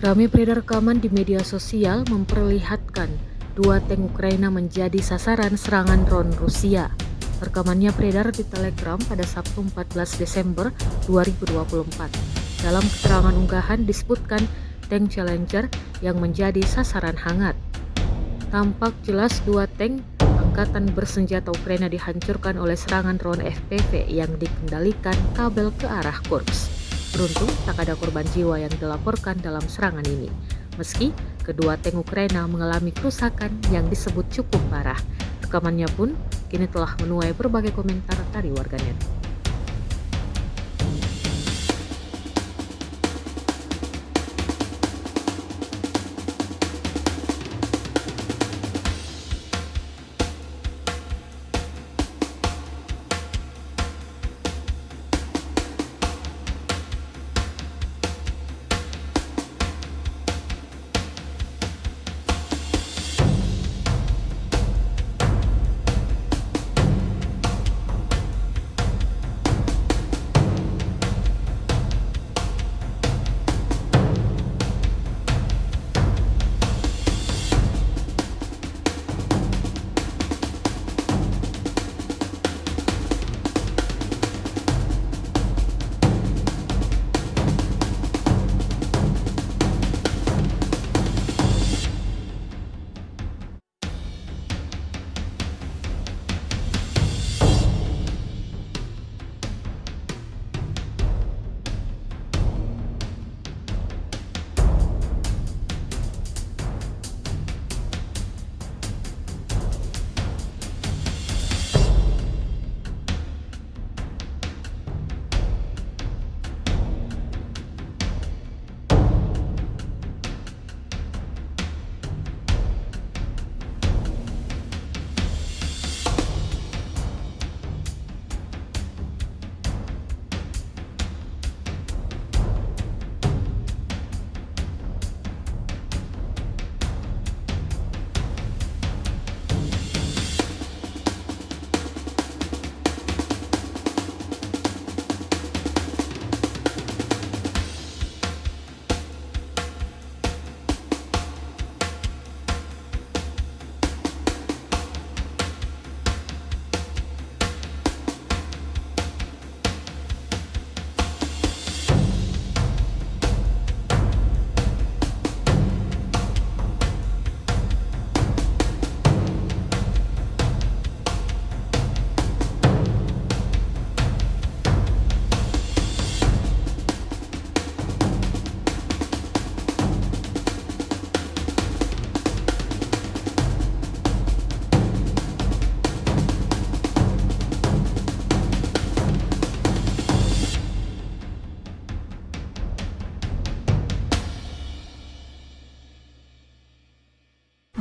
Beredar rekaman di media sosial memperlihatkan dua tank Ukraina menjadi sasaran serangan drone Rusia. Rekamannya beredar di Telegram pada Sabtu 14 Desember 2024. Dalam keterangan unggahan disebutkan tank Challenger yang menjadi sasaran hangat. Tampak jelas dua tank Angkatan Bersenjata Ukraina dihancurkan oleh serangan drone FPV yang dikendalikan kabel ke arah Kursk. Beruntung tak ada korban jiwa yang dilaporkan dalam serangan ini. Meski kedua tank Ukraina mengalami kerusakan yang disebut cukup parah. Rekamannya pun kini telah menuai berbagai komentar dari warganet.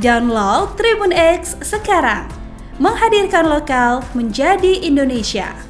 Download Tribun X sekarang, menghadirkan lokal menjadi Indonesia.